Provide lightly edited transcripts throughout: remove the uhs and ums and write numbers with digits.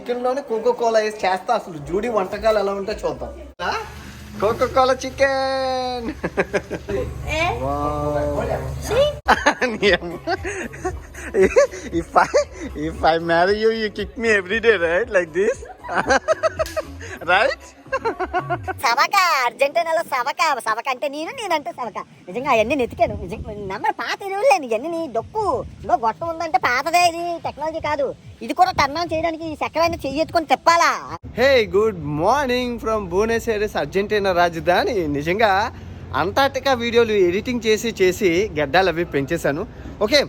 Chicken లోనే cocoa Kola వేసి చేస్తా. అసలు జూడీ వంటకాలు ఎలా ఉంటే చూద్దాం. Coca cola chicken. If I marry you, you kick me every day, right? Like this, right? సవక అర్జెంటీనాలో సవక అంటే నేనంటే సవక. నిజంగా అవన్నీ నెతికాను. నిజంగా పాత ఎరువులేను ఇవన్నీ. డొక్కు ఇంకో గొట్ట ఉందంటే పాతదే, ఇది టెక్నాలజీ కాదు. ఇది కూడా టర్న్ ఆన్ చేయడానికి ఈ చక్రాన్ని చెయ్యెత్తుకొని తిప్పాలా. హే, గుడ్ మార్నింగ్ ఫ్రమ్ బూనెస్ ఐరెస్, అర్జెంటీనా రాజధాని. నిజంగా అంటార్టికా వీడియోలు ఎడిటింగ్ చేసి గడ్డాలు అవి పెంచేశాను. ఓకే,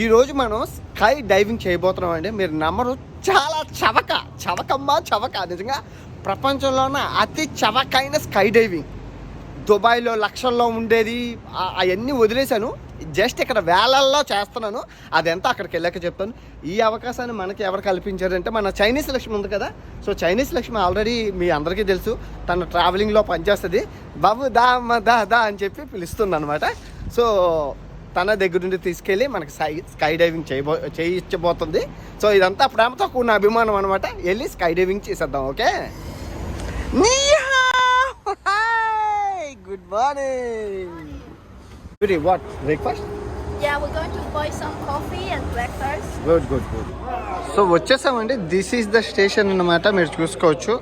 ఈరోజు మనం స్కై డైవింగ్ చేయబోతున్నాం అండి. మీరు నమ్మరు, చాలా చవక. నిజంగా ప్రపంచంలోనే అతి చవకైన స్కై డైవింగ్. దుబాయ్లో లక్షల్లో ఉండేది, అవన్నీ వదిలేశాను. జస్ట్ ఇక్కడ వేలల్లో చేస్తున్నాను. అదెంత అక్కడికి వెళ్ళాక చెప్తాను. ఈ అవకాశాన్ని మనకి ఎవరు కల్పించారంటే మన చైనీస్ లక్ష్మి ఉంది కదా. సో చైనీస్ లక్ష్మి ఆల్రెడీ మీ అందరికీ తెలుసు, తను ట్రావెలింగ్లో పనిచేస్తుంది. బాబు దా అని చెప్పి పిలుస్తుంది అనమాట. సో తన దగ్గర నుండి తీసుకెళ్ళి మనకి స్కై డైవింగ్ చేయించబోతుంది. సో ఇదంతా ప్రేమతో కూడిన అభిమానం అనమాట. వెళ్ళి స్కై డైవింగ్ చేసేద్దాం. Okay, good morning. What breakfast? Yeah, we're going to buy some coffee and breakfast. Good. So వచ్చేసామండి. దిస్ ఈజ్ ద స్టేషన్ అన్నమాట. మీరు చూసుకోవచ్చు.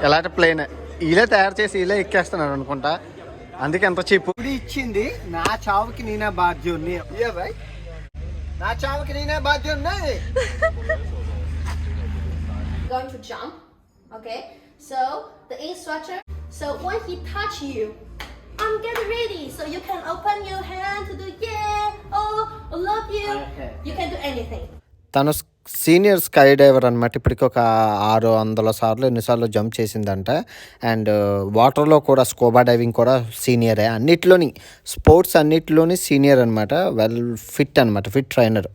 ఎలాంటి ప్లేన్ ఇలా తయారు చేసి ఇలా ఎక్కేస్తున్నారు అనుకుంటా, అందుకే ఎంత చీప్ ఇచ్చింది. నా చావుకి నేనే బాధ్యుని. నా చావుకి నేనే బాధ్యుని. Going to jump, okay? So the instructor. So when he touch you, get ready. So you can open your hand to do I love you. Okay. You can do anything. తను senior sky driver అనమాట. ఇప్పటికి ఒక 600 సార్లు ఎన్నిసార్లు jump చేసిందంట. And వాటర్లో కూడా scuba diving కూడా సీనియరే. అన్నిట్లోని స్పోర్ట్స్ అన్నిట్లోని సీనియర్ అనమాట. వెల్ ఫిట్ అనమాట, fit trainer.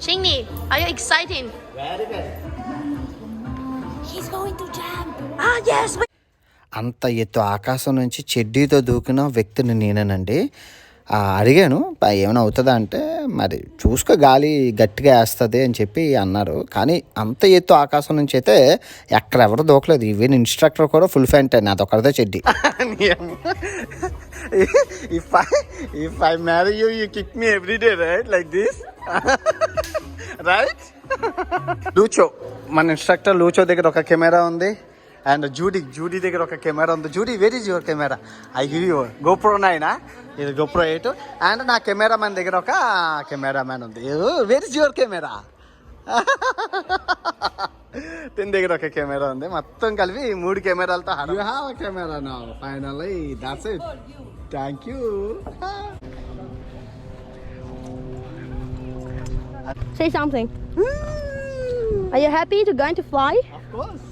Shingy, are you excited? Very. He's going to jump. Yes. అంత ఎత్తు ఆకాశం నుంచి చెడ్డీతో దూకిన వ్యక్తిని నేనేనండి. అడిగాను ఏమైనా అవుతుందా అంటే, మరి చూసుకో గాలి గట్టిగా వేస్తుంది అని చెప్పి అన్నారు. కానీ అంత ఎత్తు ఆకాశం నుంచి అయితే ఎక్కడెవరు దూకలేదు. ఈవెన్ ఇన్స్ట్రక్టర్ కూడా ఫుల్ ఫ్యాంట్ అని, అదొకరిదే చెడ్డీ. If I marry you, you kick me every day, right? Like this, right? లూచో, మన ఇన్స్ట్రక్టర్ లూచో దగ్గర ఒక కెమెరా ఉంది. అండ్ జూడీ దగ్గర ఒక కెమెరా ఉంది. Judy, where is your camera? I give you GoPro 9. ఇది గోప్రో 8. అండ్ నా కెమెరా మ్యాన్ దగ్గర ఒక కెమెరా మ్యాన్ ఉంది. Where is your camera? తిన దగ్గర ఒక కెమెరా ఉంది. మొత్తం కలిపి 3 కెమెరాలతో you have a camera now. Finally that's it. Thank you. Say something. Are you happy to going to fly? Of course.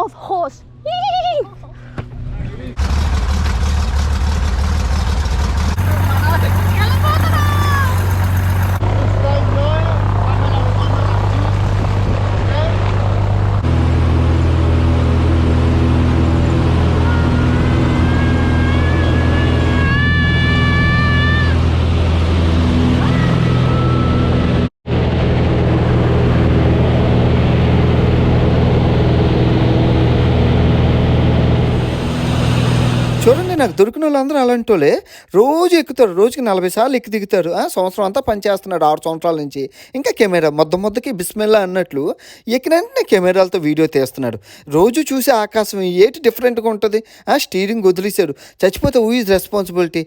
Of horse. చూడండి, నాకు దొరికిన వాళ్ళందరూ అలాంటి వాళ్ళే. రోజు ఎక్కుతారు, రోజుకి 40 సార్లు ఎక్కి దిగుతారు. సంవత్సరం అంతా పనిచేస్తున్నాడు 6 సంవత్సరాల నుంచి. ఇంకా కెమెరా మొద్దకి బిస్మిల్లా అన్నట్లు ఎక్కిన వెంటనే కెమెరాలతో వీడియో తీస్తున్నాడు. రోజు చూసే ఆకాశం ఏటి డిఫరెంట్గా ఉంటుంది. స్టీరింగ్ వదిలేశాడు. చచ్చిపోతే హూ ఈజ్ రెస్పాన్సిబిలిటీ?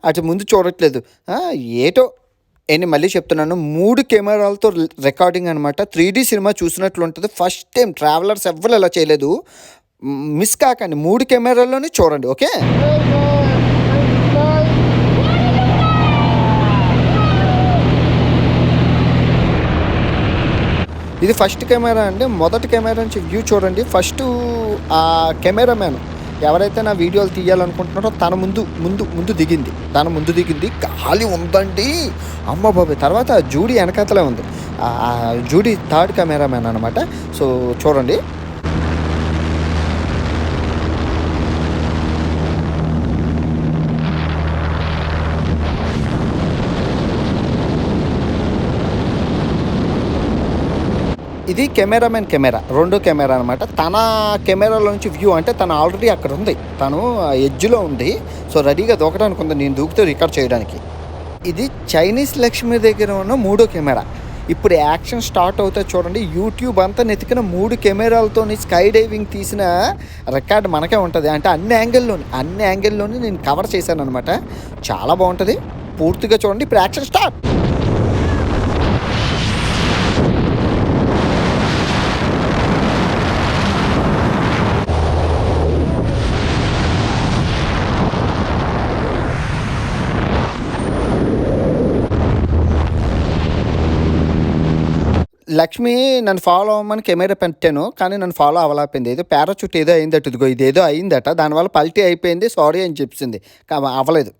అటు ముందు చూడట్లేదు. ఏటో నేను మళ్ళీ చెప్తున్నాను, 3 కెమెరాలతో రికార్డింగ్ అనమాట. 3D సినిమా చూసినట్లు ఉంటుంది. ఫస్ట్ టైం ట్రావెలర్స్ ఎవ్వరు ఇలా చేయలేదు. మిస్ కాకండి, 3 కెమెరాల్లోనే చూడండి. ఓకే, ఇది ఫస్ట్ కెమెరా అండి. మొదటి కెమెరా నుంచి వ్యూ చూడండి. ఫస్ట్ ఆ కెమెరామ్యాన్ ఎవరైతే నా వీడియోలు తీయాలనుకుంటున్నారో తన ముందు దిగింది. గాలి ఉందండి, అమ్మ బాబాయ్. తర్వాత జూడీ వెనకాతలే ఉంది. జూడీ థర్డ్ కెమెరామ్యాన్ అనమాట. సో చూడండి. ఇది కెమెరామెన్ కెమెరా, రెండో కెమెరా అనమాట. తన కెమెరాలో నుంచి వ్యూ అంటే తను ఆల్రెడీ అక్కడ ఉంది, తను ఎడ్జ్లో ఉంది. సో రెడీగా దూకడానికి ఉంది, నేను దూకితే రికార్డ్ చేయడానికి. ఇది చైనీస్ లక్ష్మి దగ్గర ఉన్న 3వ కెమెరా. ఇప్పుడు యాక్షన్ స్టార్ట్ అవుతుంది చూడండి. యూట్యూబ్ అంతా నెతికిన 3 కెమెరాలతో స్కై డైవింగ్ తీసిన రికార్డ్ మనకే ఉంటుంది. అంటే అన్ని యాంగిల్లోని నేను కవర్ చేశాను అనమాట. చాలా బాగుంటుంది, పూర్తిగా చూడండి. ఇప్పుడు యాక్షన్ స్టార్ట్. లక్ష్మి నన్ను ఫాలో అవ్వమని కెమెరా పెట్టాను, కానీ నన్ను ఫాలో అవ్వలేకపోయింది. ఏదో పారాచూట్ ఏదో అయిందట, ఇదిగో ఇదేదో అయిందట, దానివల్ల పల్టీ అయిపోయింది, సారీ అని చెప్పింది. అవ్వలేదు.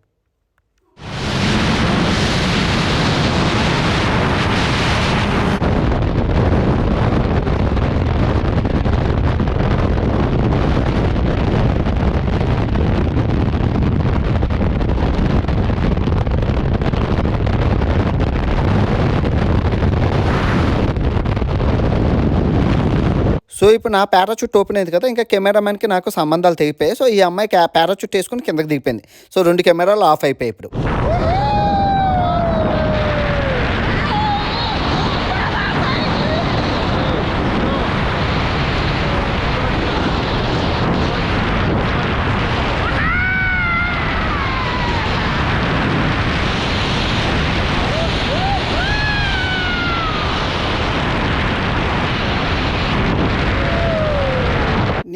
సో ఇప్పుడు నా పారాచూట్ ఓపెన్ అయింది కదా, ఇంకా కెమెరామెన్కి నాకు సంబంధాలు తెగిపోయాయి. సో ఈ అమ్మాయి పారాచూట్ వేసుకుని కిందకి దిగిపోయింది. సో 2 కెమెరాలు ఆఫ్ అయిపోయాయి ఇప్పుడు.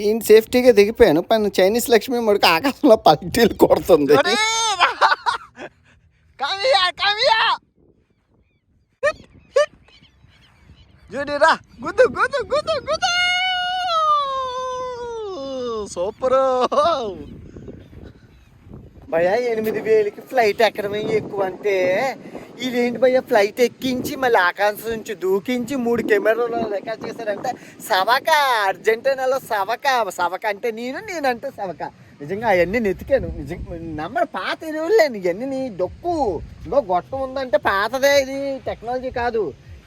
నేను సేఫ్టీగా దిగిపోయాను, పైన చైనీస్ లక్ష్మి మడికి ఆకాశంలో పల్టీలు కొడుతుంది. సూపర్ భయ్యా. 8,000కి ఫ్లైట్ ఎక్కడమే ఎక్కువ అంటే ఇదేంటి భయ్యా, ఫ్లైట్ ఎక్కించి మళ్ళీ ఆకాశం నుంచి దూకించి 3 కెమెరాలు రికార్డ్ చేశారంటే సవక. అర్జెంటీనాలో సవక అంటే నేనంటే సవక. నిజంగా అవన్నీ నెతికాను. నమ్మరు, పాత ఎరువులేను ఇవన్నీ. డొక్కు ఇంకో గొట్టం ఉందంటే పాతదే, ఇది టెక్నాలజీ కాదు.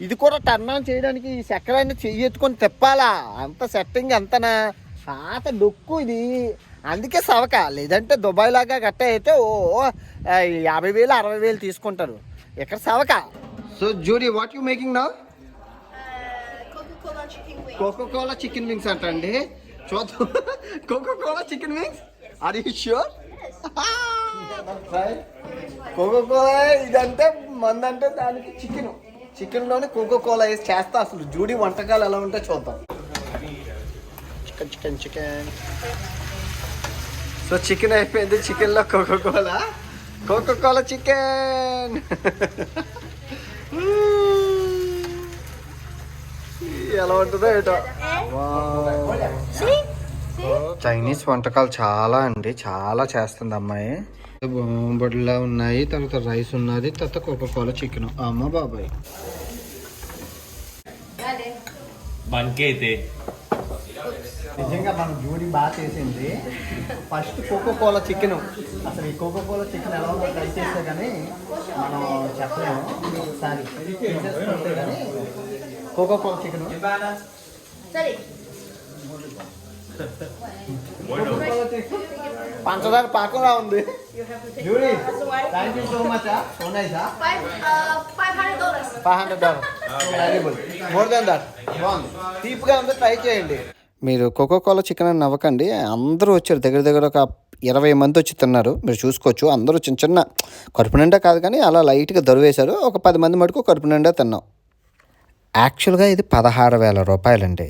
ఇది కూడా టర్న్ ఆన్ చేయడానికి ఈ చక్రాన్ని చెయ్యెత్తుకొని తిప్పాలా, అంత సెట్టింగ్ అంతనా పాత డొక్కు ఇది. అందుకే సవక. లేదంటే దుబాయ్ లాగా గట్ట అయితే 50,000 60,000 తీసుకుంటారు. ఇక్కడ సవక. So Judy, what you making now? Coca cola chicken wings అంటండి. చూద్దాం. Coca cola chicken wings, are you sure? Coca cola ఇదంటే మందంటే దానికి చికెన్లోనే కోకోకోలా వేసి చేస్తా. అసలు జూడీ వంటకాలు ఎలా ఉంటే చూద్దాం. చికెన్. సో చికెన్ అయిపోయింది, చికెన్లో కోకోకోలా చికెన్. ఎలా ఉంటుందో ఏటో. చైనీస్ వంటకాలు చాలా చేస్తుంది అమ్మాయి. బొంబడిలా ఉన్నాయి, తర్వాత రైస్ ఉన్నది, తర్వాత కోకోకోలా చికెన్. అమ్మ బాబాయ్. నిజంగా మనం జూడీ బాగా చేసింది. First Coca Cola chicken. అసలు ఈ కోకోకోలా చికెన్ ఎలా ఉందో ట్రై చేస్తే కానీ మనం చెప్పలేము. ఒకసారి కానీ కోకోకోలా చికెన్ పంచదార పాకంలా ఉంది. Judy, thank you so much. So nice. $500. More than that. బాగుంది, తీపిగా ఉంది, ట్రై చేయండి. మీరు కోకోకోలా చికెన్ అని నవ్వకండి, అందరూ వచ్చారు. దగ్గర ఒక 20 మంది వచ్చి తిన్నారు. మీరు చూసుకోవచ్చు, అందరూ చిన్న చిన్న కడుపు నిండా కాదు కానీ అలా లైట్గా దరువేశారు. ఒక 10 మంది మటుకు కడుపు నిండా తిన్నాం. యాక్చువల్గా ఇది 16,000 రూపాయలండి.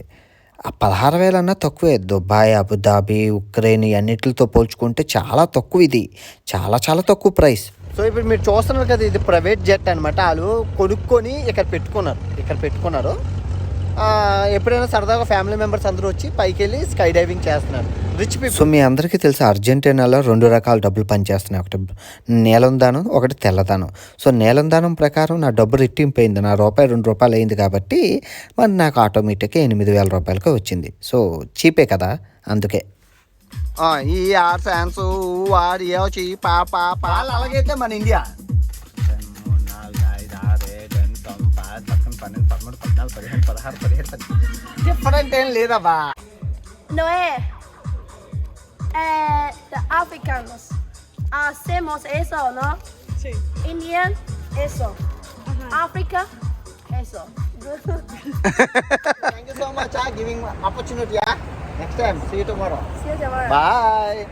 ఆ 16,000 అన్నా తక్కువే. దుబాయ్, అబుదాబి, ఉక్రెయిన్ అన్నిటితో పోల్చుకుంటే చాలా తక్కువ. ఇది చాలా చాలా తక్కువ ప్రైస్. సో ఇప్పుడు మీరు చూస్తున్నారు కదా, ఇది ప్రైవేట్ జెట్ అనమాట. వాళ్ళు కొనుక్కొని ఇక్కడ పెట్టుకున్నారు. ఎప్పుడైనా సరదాగా ఫ్యామిలీ మెంబర్స్ అందరూ వచ్చి పైకి వెళ్ళి స్కై డైవింగ్ చేస్తున్నారు, రిచ్ పీపుల్. సో మీ అందరికీ తెలుసు, అర్జెంటీనాలో 2 రకాల డబ్బులు పనిచేస్తున్నాయి. ఒకటి నీలం దానం, ఒకటి తెల్లదానం. సో నీలం దానం ప్రకారం నా డబ్బు రెట్టింపోయింది. నా ₹2 అయింది కాబట్టి మరి నాకు ఆటోమేటిక్గా 8,000 రూపాయలకి వచ్చింది. సో చీపే కదా, అందుకే. ఈ ఆర్ ఫ్యాన్స్ ఆర్ ఏవచ్చి పాలు అలాగైతే మన ఇండియా 13, డిఫరెంట్ ఏం లేదబ్బా. No es. The africanos hacemos eso, ¿no? Sí. Indian, eso. Ajá. Africa, eso. Thank you so much for giving opportunity. Next time, see you tomorrow. See you tomorrow. Bye.